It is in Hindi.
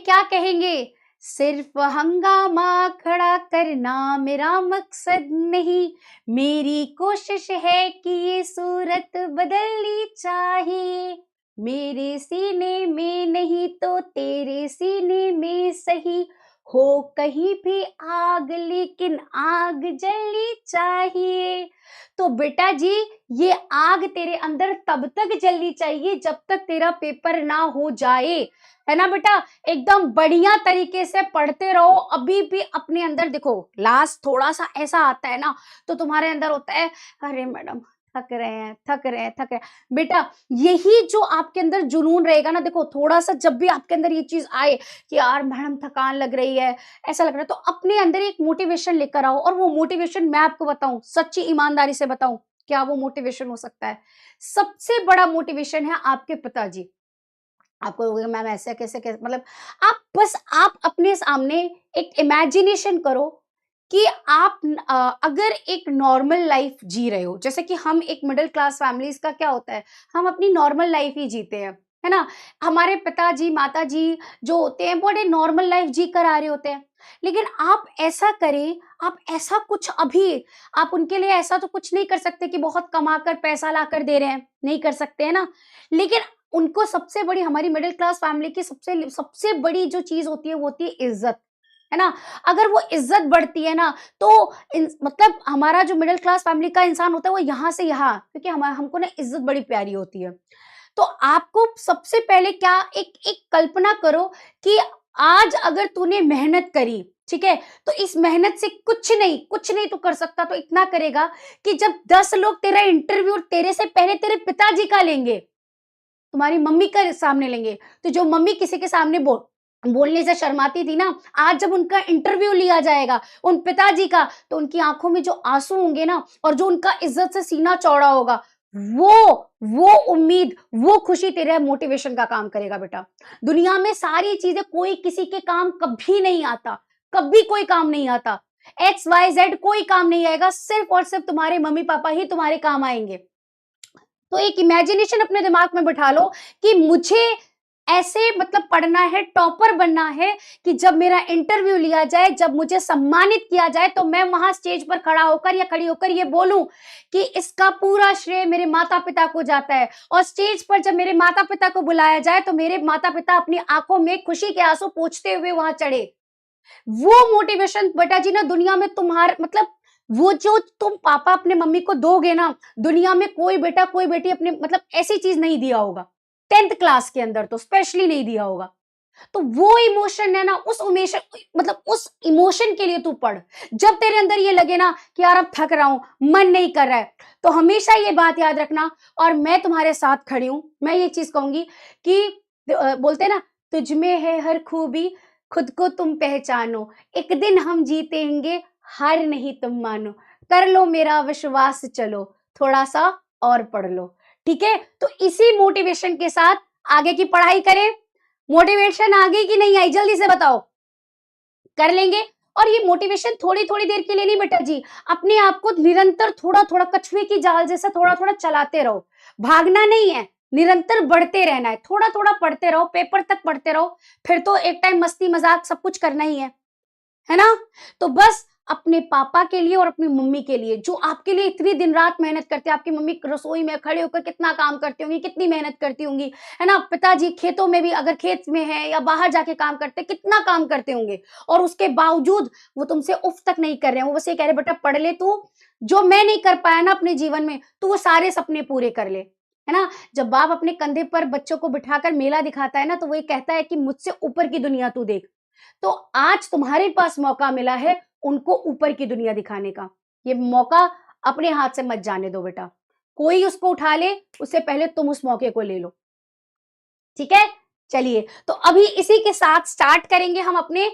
क्या कहेंगे? सिर्फ हंगामा खड़ा करना मेरा मकसद नहीं, मेरी कोशिश है कि ये सूरत बदलनी चाहिए। मेरे सीने में नहीं तो तेरे सीने में सही, हो कहीं भी आग लेकिन आग जलनी चाहिए। तो बेटा जी, ये आग तेरे अंदर तब तक जलनी चाहिए जब तक तेरा पेपर ना हो जाए, है ना बेटा? एकदम बढ़िया तरीके से पढ़ते रहो। अभी भी अपने अंदर देखो, लास्ट थोड़ा सा ऐसा आता है ना, तो तुम्हारे अंदर होता है, अरे मैडम थक रहे हैं, थक रहे हैं, थक रहे हैं। बेटा, यही जो आपके अंदर जुनून रहेगा ना, देखो थोड़ा सा जब भी आपके अंदर ये चीज आए कि यार मैडम थकान लग रही है, ऐसा लग रहा है, तो अपने अंदर एक मोटिवेशन लेकर आओ। और वो मोटिवेशन मैं आपको बताऊं, सच्ची ईमानदारी से बताऊं, क्या वो मोटिवेशन हो सकता है? सबसे बड़ा मोटिवेशन है आपके पिताजी। आपको लगेगा मैम ऐसे कैसे कैसे, मतलब आप अपने सामने एक इमेजिनेशन करो कि आप अगर एक नॉर्मल लाइफ जी रहे हो, जैसे कि हम एक मिडिल क्लास फैमिलीज का क्या होता है, हम अपनी नॉर्मल लाइफ ही जीते हैं, है ना? हमारे पिताजी माताजी जो होते हैं बड़े नॉर्मल लाइफ जी कर आ रहे होते हैं। लेकिन आप ऐसा करें, आप ऐसा कुछ अभी, आप उनके लिए ऐसा तो कुछ नहीं कर सकते कि बहुत कमा कर पैसा ला कर दे रहे हैं, नहीं कर सकते, है ना? लेकिन उनको सबसे बड़ी, हमारी मिडिल क्लास फैमिली की सबसे सबसे बड़ी जो चीज होती है वो होती है इज्जत, है ना? अगर वो इज्जत बढ़ती है ना, तो मतलब हमारा जो मिडिल क्लास फैमिली का इंसान होता है वो यहाँ से यहाँ, क्योंकि हमको ना इज्जत बड़ी प्यारी होती है। तो आपको सबसे पहले क्या, एक एक कल्पना करो कि आज अगर तूने मेहनत करी, ठीक है, तो इस मेहनत से कुछ नहीं तो कर सकता, तो इतना करेगा कि जब 10 लोग तेरा इंटरव्यू तेरे से पहले तेरे पिताजी का लेंगे, तुम्हारी मम्मी का सामने लेंगे, तो जो मम्मी किसी के सामने बोलने से शर्माती थी ना, आज जब उनका इंटरव्यू लिया जाएगा उन पिताजी का, तो उनकी आंखों में जो आंसू होंगे ना, और जो उनका इज्जत से सीना चौड़ा होगा, वो वो उम्मीद, वो खुशी तेरे मोटिवेशन का काम करेगा बेटा। दुनिया में सारी चीजें, कोई किसी के काम कभी नहीं आता, कभी कोई काम नहीं आता। एक्स वाई जेड कोई काम नहीं आएगा, सिर्फ और सिर्फ तुम्हारे मम्मी पापा ही तुम्हारे काम आएंगे। तो एक इमेजिनेशन अपने दिमाग में बिठा लो कि मुझे ऐसे मतलब पढ़ना है, टॉपर बनना है कि जब मेरा इंटरव्यू लिया जाए, जब मुझे सम्मानित किया जाए, तो मैं वहां स्टेज पर खड़ा होकर या खड़ी होकर ये बोलूं कि इसका पूरा श्रेय मेरे माता पिता को जाता है। और स्टेज पर जब मेरे माता पिता को बुलाया जाए, तो मेरे माता पिता अपनी आंखों में खुशी के आंसू पोंछते हुए वहां चढ़े। वो मोटिवेशन बेटा जी ना, दुनिया में तुम्हारे मतलब वो जो तुम पापा अपने मम्मी को दोगे ना, दुनिया में कोई बेटा कोई बेटी अपने मतलब ऐसी चीज नहीं दिया होगा। 10th क्लास के अंदर तो स्पेशली नहीं दिया होगा। तो वो इमोशन है ना, उस इमोशन, मतलब उस इमोशन के लिए तू पढ़। जब तेरे अंदर ये लगे ना कि यार अब थक रहा हूं, मन नहीं कर रहा है, तो हमेशा ये बात याद रखना, और मैं तुम्हारे साथ खड़ी हूं। मैं ये चीज कहूंगी कि बोलते हैं ना, तुझ में है हर खूबी, खुद को तुम पहचानो, एक दिन हम जीतेंगे, हार नहीं तुम मानो, कर लो मेरा विश्वास, चलो थोड़ा सा और पढ़ लो। ठीक है, तो इसी मोटिवेशन के साथ आगे की पढ़ाई करें। मोटिवेशन आ गई कि नहीं आई, जल्दी से बताओ। कर लेंगे। और ये मोटिवेशन थोड़ी थोड़ी देर के लिए नहीं बेटा जी, अपने आप को निरंतर थोड़ा थोड़ा कछुए की जाल जैसा थोड़ा थोड़ा चलाते रहो। भागना नहीं है, निरंतर बढ़ते रहना है, थोड़ा थोड़ा पढ़ते रहो, पेपर तक पढ़ते रहो, फिर तो एक टाइम मस्ती मजाक सब कुछ करना ही है ना? तो बस अपने पापा के लिए और अपनी मम्मी के लिए, जो आपके लिए इतनी दिन रात मेहनत करते हैं, आपकी मम्मी रसोई में खड़े होकर कितना काम करती होंगी, कितनी मेहनत करती होंगी, है ना? पिताजी खेतों में भी, अगर खेत में है या बाहर जाके काम करते, कितना काम करते होंगे, और उसके बावजूद वो तुमसे उफ तक नहीं कर रहे हैं। वो बस ये कह रहे बेटा पढ़ ले तू, जो मैं नहीं कर पाया ना अपने जीवन में, तू वो सारे सपने पूरे कर ले, है ना? जब बाप अपने कंधे पर बच्चों को बिठाकर मेला दिखाता है ना, तो वो ये कहता है कि मुझसे ऊपर की दुनिया तू देख। तो आज तुम्हारे पास मौका मिला है उनको ऊपर की दुनिया दिखाने का। ये मौका अपने हाथ से मत जाने दो बेटा। कोई उसको उठा ले, उससे पहले तुम उस मौके को ले लो। ठीक है? चलिए, तो अभी इसी के साथ स्टार्ट करेंगे हम अपने